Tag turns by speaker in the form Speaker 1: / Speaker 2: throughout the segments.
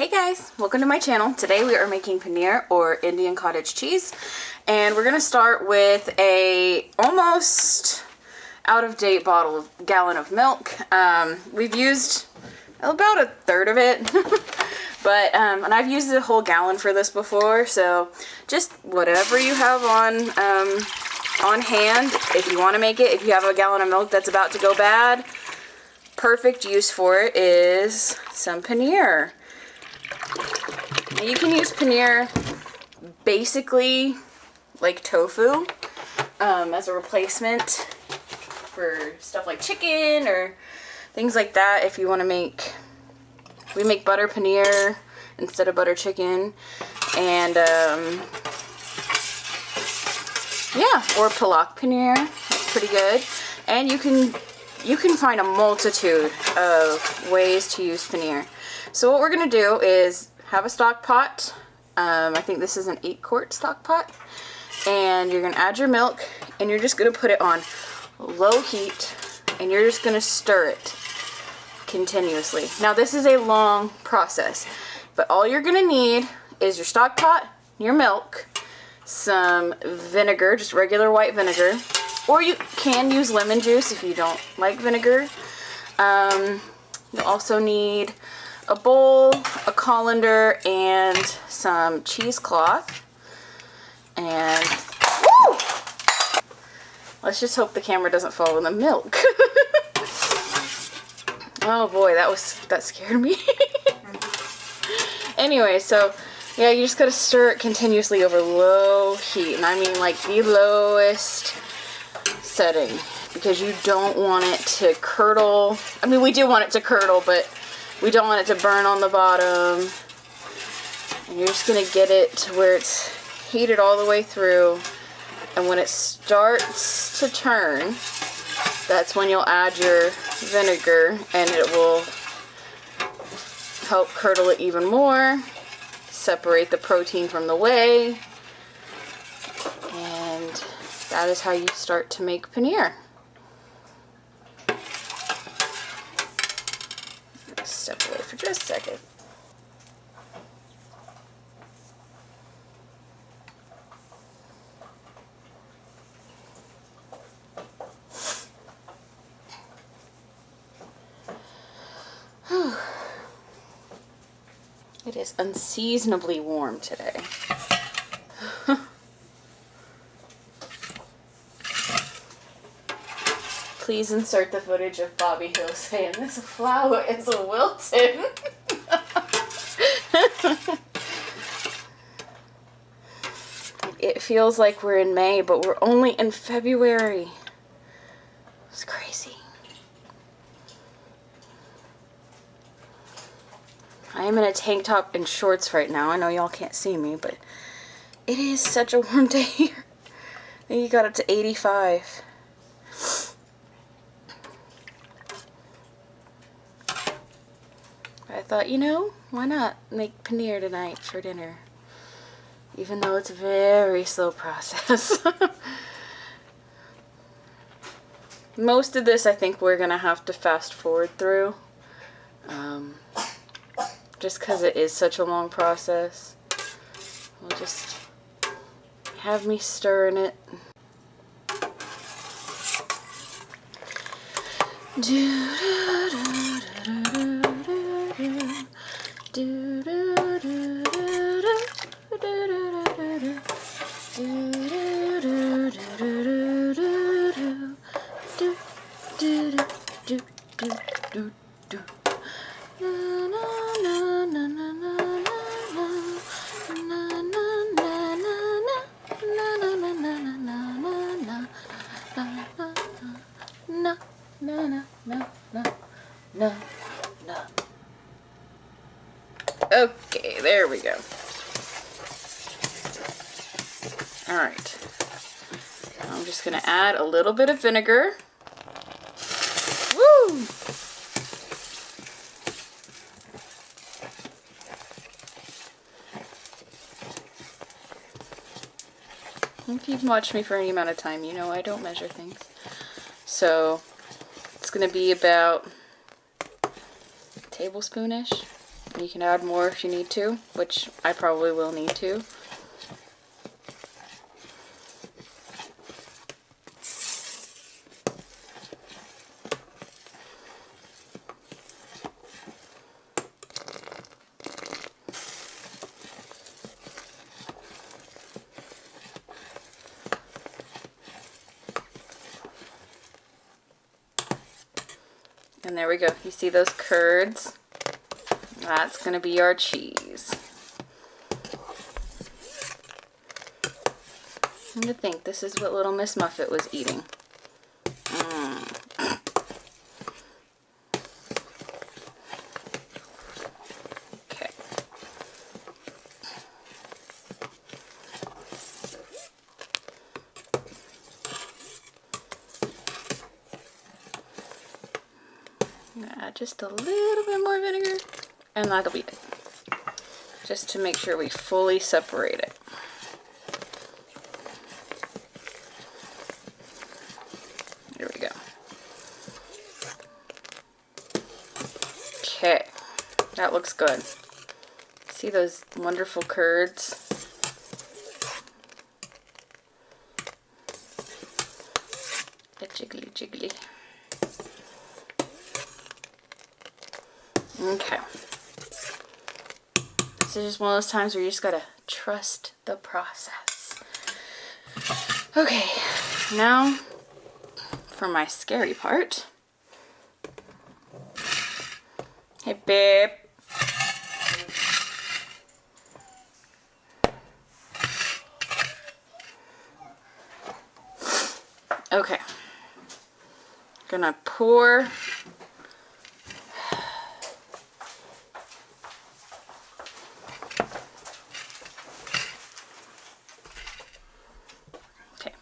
Speaker 1: Hey guys, welcome to my channel. Today we are making paneer or Indian cottage cheese, and we're gonna start with a almost out-of-date gallon of milk. We've used about a third of it, but and I've used a whole gallon for this before, so just whatever you have on hand. If you want to make it, if you have a gallon of milk that's about to go bad, perfect use for it is some paneer. Now you can use paneer basically like tofu as a replacement for stuff like chicken or things like that. If you want to we make butter paneer instead of butter chicken, and yeah, or palak paneer. That's pretty good. And you can find a multitude of ways to use paneer. So what we're gonna do is have a stock pot. I think this is an 8-quart stock pot, and you're gonna add your milk, and you're just gonna put it on low heat, and you're just gonna stir it continuously. Now this is a long process, but all you're gonna need is your stock pot, your milk, some vinegar, just regular white vinegar, or you can use lemon juice if you don't like vinegar. You'll also need a bowl, a colander, and some cheesecloth. And woo! Let's just hope the camera doesn't fall in the milk. Oh boy, that scared me. Anyway, so yeah, you just gotta stir it continuously over low heat, and I mean like the lowest setting, because you don't want it to curdle. I mean, we do want it to curdle, but we don't want it to burn on the bottom. And you're just gonna get it to where it's heated all the way through, and when it starts to turn, that's when you'll add your vinegar, and it will help curdle it even more, separate the protein from the whey, and that is how you start to make paneer. Step away for just a second. It is unseasonably warm today. Please insert the footage of Bobby Hill saying, "This flower is a wilting." It feels like we're in May, but we're only in February. It's crazy. I am in a tank top and shorts right now. I know y'all can't see me, but it is such a warm day here. I think you got up to 85. I thought, you know, why not make paneer tonight for dinner? Even though it's a very slow process. Most of this I think we're going to have to fast forward through. Just because it is such a long process. We'll just have me stirring it. Okay, there we go. Alright. I'm just going to add a little bit of vinegar. Woo! If you've watched me for any amount of time, you know I don't measure things. So it's going to be about a tablespoonish. You can add more if you need to, which I probably will need to. And there we go. You see those curds? That's going to be our cheese. And to think, this is what little Miss Muffet was eating. Okay. Add just a little bit more vinegar, and that'll be it. Just to make sure we fully separate it. There we go. Okay, that looks good. See those wonderful curds? A jiggly jiggly. Okay. This is just one of those times where you just gotta trust the process. Okay, now for my scary part. Hey, babe. Okay. Gonna pour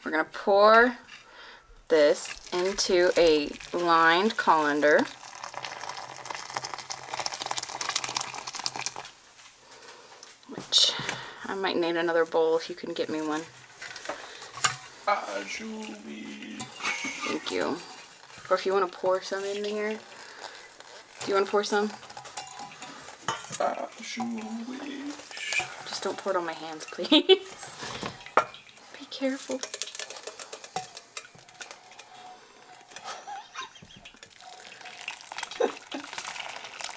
Speaker 1: we're gonna pour this into a lined colander. Which I might need another bowl if you can get me one. Thank you. Or if you want to pour some in here. Do you want to pour some? Just don't pour it on my hands, please. Be careful.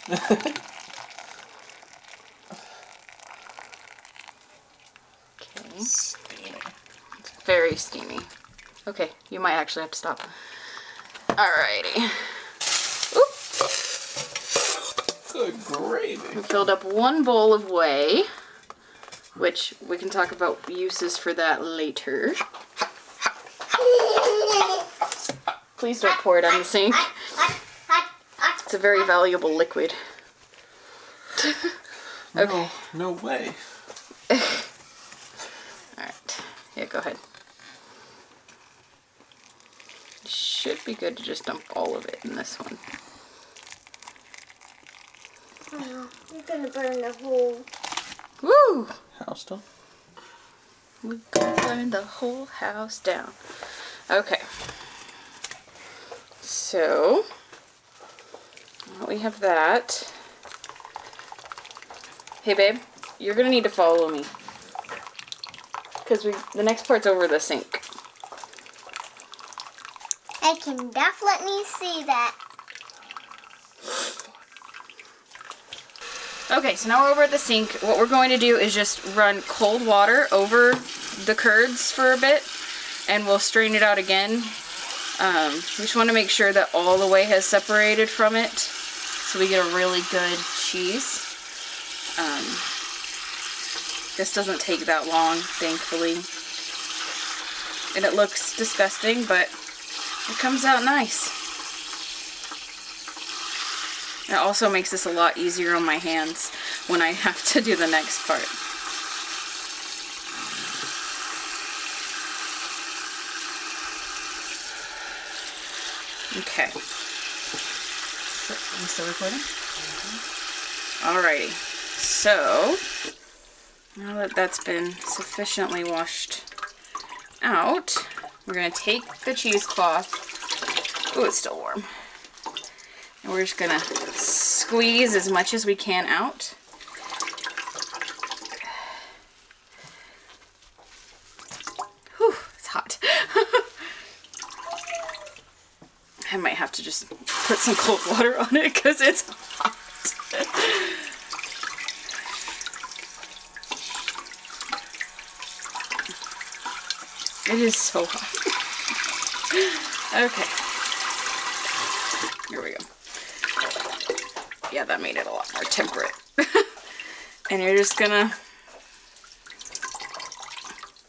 Speaker 1: Okay.
Speaker 2: Steamy.
Speaker 1: It's very steamy. Okay, you might actually have to stop. Alrighty. Oop.
Speaker 2: Good gravy.
Speaker 1: We filled up one bowl of whey, which we can talk about uses for that later. Please don't pour it on the sink. It's a very valuable liquid. Okay.
Speaker 2: No way.
Speaker 1: Alright. Yeah, go ahead. Should be good to just dump all of it in this one.
Speaker 3: Oh, you're gonna burn the whole
Speaker 1: Woo!
Speaker 2: House down.
Speaker 1: We're gonna burn the whole house down. Okay. So, well, we have that. Hey babe, you're gonna need to follow me. Because the next part's over the sink.
Speaker 3: I can definitely see that.
Speaker 1: Okay, so now we're over at the sink. What we're going to do is just run cold water over the curds for a bit, and we'll strain it out again. We just want to make sure that all the whey has separated from it, so we get a really good cheese. This doesn't take that long, thankfully. And it looks disgusting, but it comes out nice. It also makes this a lot easier on my hands when I have to do the next part. Okay. Are we still recording? Alrighty. So, now that that's been sufficiently washed out, we're going to take the cheesecloth. Oh, it's still warm. And we're just gonna squeeze as much as we can out. Whew, it's hot. I might have to just put some cold water on it because it's hot. It is so hot. Okay. Here we go. Yeah, that made it a lot more temperate. And you're just gonna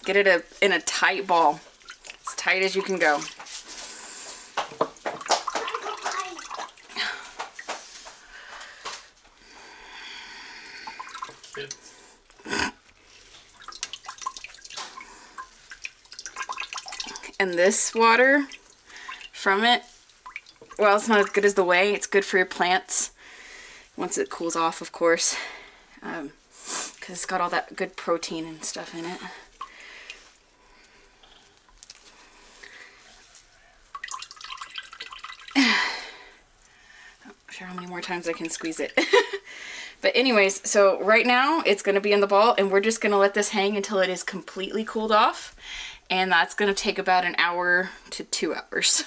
Speaker 1: get it in a tight ball. As tight as you can go. And this water from it, well, it's not as good as the whey. It's good for your plants once it cools off, of course, because it's got all that good protein and stuff in it. Not sure how many more times I can squeeze it. But anyways, so right now it's going to be in the ball, and we're just going to let this hang until it is completely cooled off. And that's going to take about an hour to 2 hours.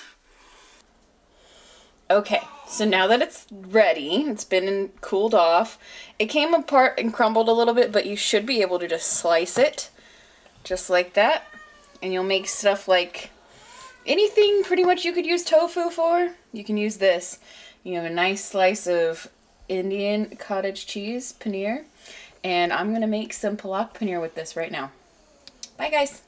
Speaker 1: Okay, so now that it's ready, it's been cooled off. It came apart and crumbled a little bit, but you should be able to just slice it just like that. And you'll make stuff like anything pretty much you could use tofu for. You can use this. You have a nice slice of Indian cottage cheese, paneer. And I'm going to make some palak paneer with this right now. Bye, guys.